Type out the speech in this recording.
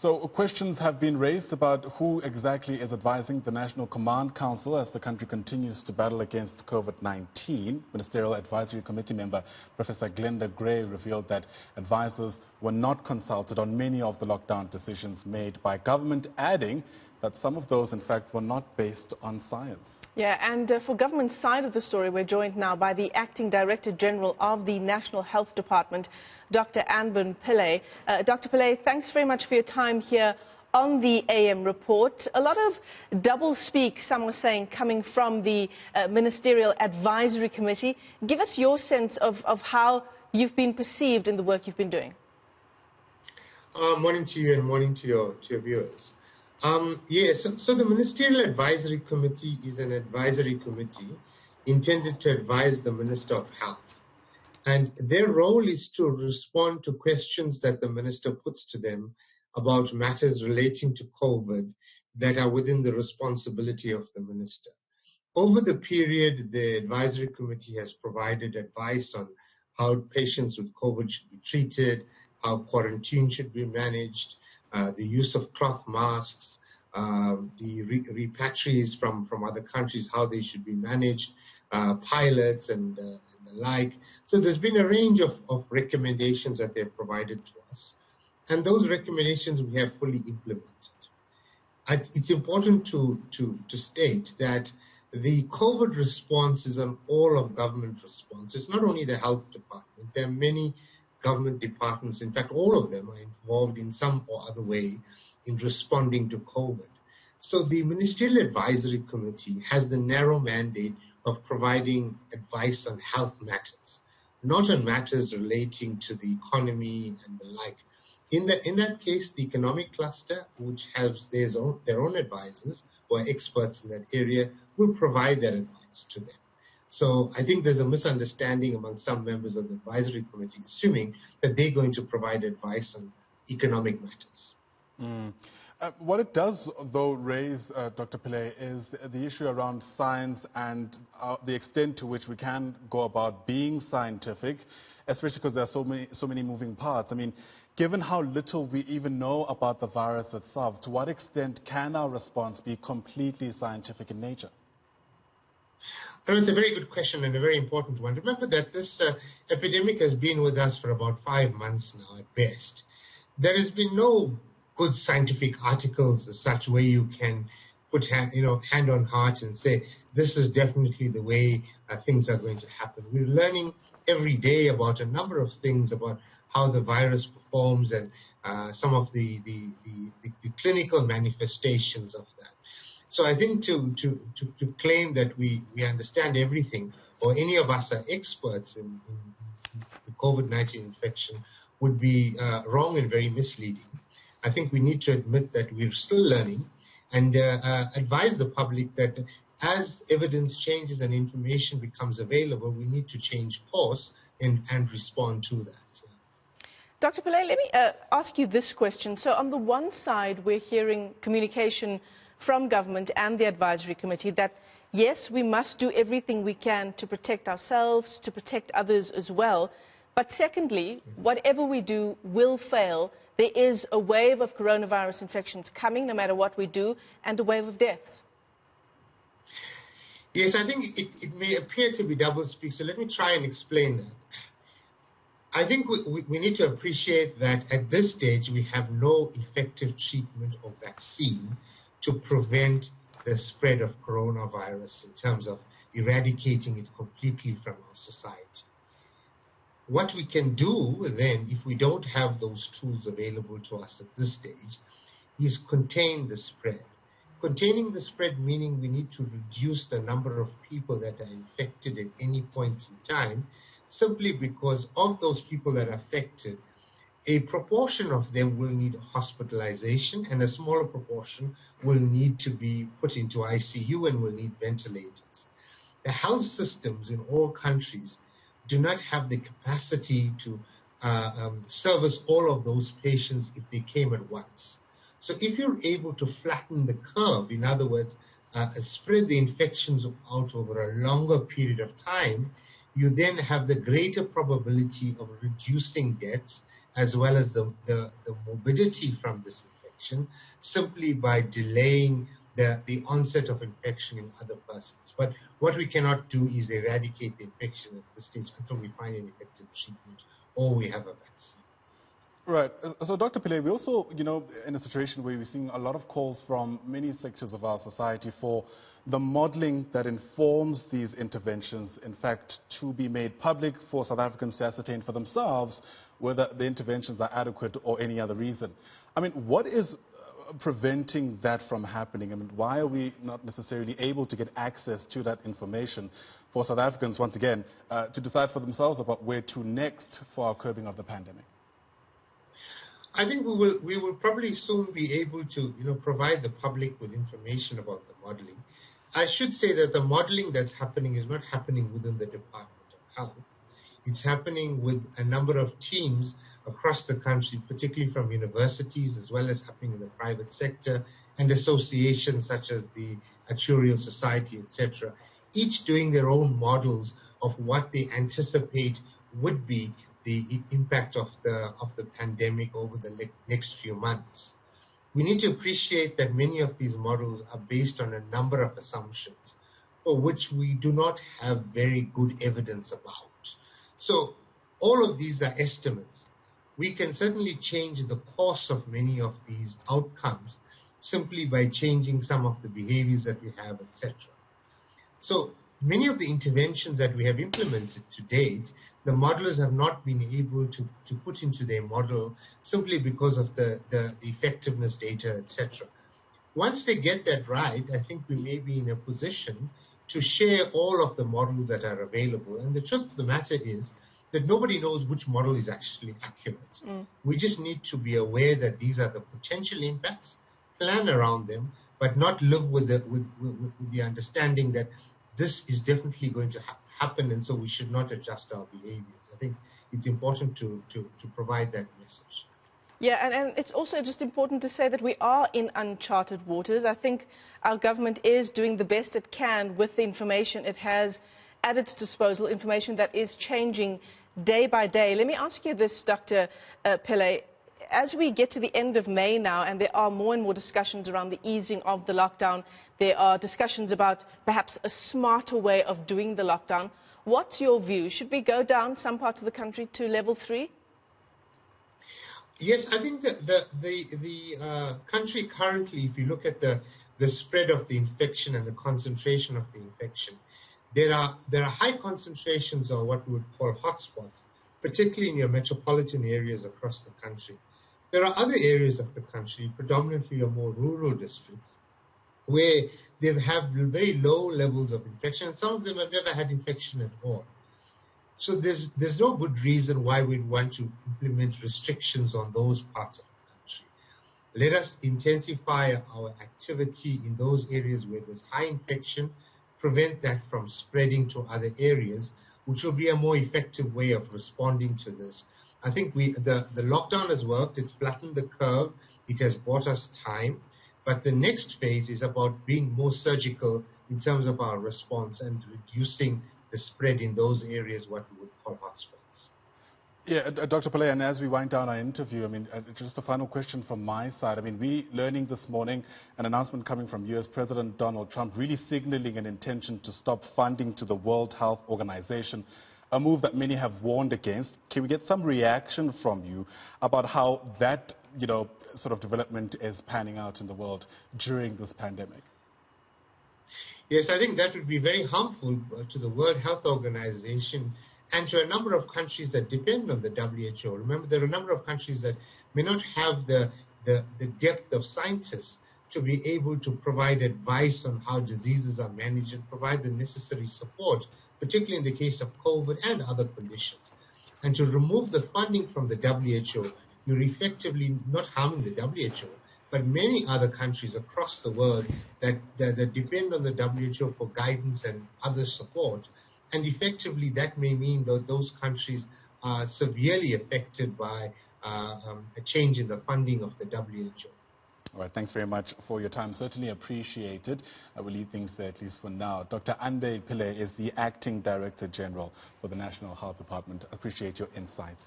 So questions have been raised about who exactly is advising the National Command Council as the country continues to battle against COVID-19. Ministerial Advisory Committee member Professor Glenda Gray revealed that advisors were not consulted on many of the lockdown decisions made by government, adding that some of those, in fact, were not based on science. Yeah, and for government side of the story, we're joined now by the Acting Director General of the National Health Department, Dr. Anban Pillay. Dr. Pillay, thanks very much for your time here on the AM report. A lot of double speak, some were saying, coming from the Ministerial Advisory Committee. Give us your sense of how you've been perceived in the work you've been doing. Morning to you and morning to your viewers. Yes, so the Ministerial Advisory Committee is an advisory committee intended to advise the Minister of Health. And their role is to respond to questions that the Minister puts to them about matters relating to COVID that are within the responsibility of the Minister. Over the period, the Advisory Committee has provided advice on how patients with COVID should be treated, how quarantine should be managed, the use of cloth masks, the repatriates from other countries, how they should be managed, pilots and the like. So there's been a range of recommendations that they've provided to us. And those recommendations we have fully implemented. It's important to state that the COVID response is an all-of-government response. It's not only the health department. There are many government departments, in fact, all of them are involved in some or other way in responding to COVID. So the Ministerial Advisory Committee has the narrow mandate of providing advice on health matters, not on matters relating to the economy and the like. In that case, the economic cluster, which has their own advisors who are experts in that area, will provide that advice to them. So I think there's a misunderstanding among some members of the advisory committee, assuming that they're going to provide advice on economic matters. What it does, though, raise, Dr. Pillay, is the issue around science and the extent to which we can go about being scientific, especially because there are so many moving parts. I mean, given how little we even know about the virus itself, to what extent can our response be completely scientific in nature? Well, it's a very good question and a very important one. Remember that this epidemic has been with us for about 5 months now at best. There has been no good scientific articles as such where you can put hand on heart and say this is definitely the way things are going to happen. We're learning every day about a number of things about how the virus performs and some of the clinical manifestations of that. So I think to claim that we understand everything or any of us are experts in the COVID-19 infection would be wrong and very misleading. I think we need to admit that we're still learning and advise the public that as evidence changes and information becomes available, we need to change course and respond to that. Dr. Pillay, let me ask you this question. So on the one side, we're hearing communication from government and the advisory committee that, yes, we must do everything we can to protect ourselves, to protect others as well. But secondly, whatever we do will fail. There is a wave of coronavirus infections coming, no matter what we do, and a wave of deaths. Yes, I think it may appear to be doublespeak, so let me try and explain that. I think we need to appreciate that at this stage we have no effective treatment or vaccine to prevent the spread of coronavirus in terms of eradicating it completely from our society. What we can do then, if we don't have those tools available to us at this stage, is contain the spread. Containing the spread meaning we need to reduce the number of people that are infected at any point in time, simply because of those people that are affected, a proportion of them will need hospitalization and a smaller proportion will need to be put into ICU and will need ventilators. The health systems in all countries do not have the capacity to service all of those patients if they came at once. So if you're able to flatten the curve, in other words, spread the infections out over a longer period of time, you then have the greater probability of reducing deaths as well as the morbidity from this infection. infection simply by delaying the onset of infection in other persons. But what we cannot do is eradicate the infection at this stage until we find an effective treatment or we have a vaccine. Right. So, Dr. Pillay, we also, in a situation where we're seeing a lot of calls from many sectors of our society for the modeling that informs these interventions, in fact, to be made public for South Africans to ascertain for themselves whether the interventions are adequate or any other reason. I mean, what is preventing that from happening? I mean, why are we not necessarily able to get access to that information for South Africans, once again, to decide for themselves about where to next for our curbing of the pandemic? I think we will probably soon be able to provide the public with information about the modeling. I should say that the modeling that's happening is not happening within the Department of Health. It's happening with a number of teams across the country, particularly from universities, as well as happening in the private sector and associations such as the Actuarial Society, etc., each doing their own models of what they anticipate would be the impact of the pandemic over the next few months. We need to appreciate that many of these models are based on a number of assumptions for which we do not have very good evidence about. So all of these are estimates. We can certainly change the course of many of these outcomes simply by changing some of the behaviors that we have, etc. So many of the interventions that we have implemented to date, the modelers have not been able to put into their model simply because of the effectiveness data, etc. Once they get that right, I think we may be in a position to share all of the models that are available. And the truth of the matter is that nobody knows which model is actually accurate. We just need to be aware that these are the potential impacts, plan around them, but not live with the understanding that this is definitely going to happen, and so we should not adjust our behaviors. I think it's important to provide that message. Yeah, and it's also just important to say that we are in uncharted waters. I think our government is doing the best it can with the information it has at its disposal, information that is changing day by day. Let me ask you this, Dr. Pillay. As we get to the end of May now, and there are more and more discussions around the easing of the lockdown, there are discussions about perhaps a smarter way of doing the lockdown. What's your view? Should we go down some parts of the country to level 3? Yes, I think that the country currently, if you look at the spread of the infection and the concentration of the infection, there are high concentrations of what we would call hotspots, particularly in your metropolitan areas across the country. There are other areas of the country, predominantly your more rural districts, where they have very low levels of infection, and some of them have never had infection at all. So there's no good reason why we'd want to implement restrictions on those parts of the country. Let us intensify our activity in those areas where there's high infection, prevent that from spreading to other areas, which will be a more effective way of responding to this. I think the lockdown has worked. It's flattened the curve. It has bought us time. But the next phase is about being more surgical in terms of our response and reducing the spread in those areas, what we would call hotspots. Yeah, Dr. Pillay, and as we wind down our interview, I mean, just a final question from my side. I mean, we learning this morning an announcement coming from U.S. President Donald Trump really signaling an intention to stop funding to the World Health Organization, a move that many have warned against. Can we get some reaction from you about how that, sort of development is panning out in the world during this pandemic? Yes, I think that would be very harmful to the World Health Organization and to a number of countries that depend on the WHO. Remember, there are a number of countries that may not have the depth of scientists to be able to provide advice on how diseases are managed and provide the necessary support, particularly in the case of COVID and other conditions. And to remove the funding from the WHO, you're effectively not harming the WHO, but many other countries across the world that depend on the WHO for guidance and other support. And effectively, that may mean that those countries are severely affected by a change in the funding of the WHO. All right, thanks very much for your time. Certainly appreciated. I will leave things there, at least for now. Dr. Anban Pillay is the Acting Director General for the National Health Department. Appreciate your insights.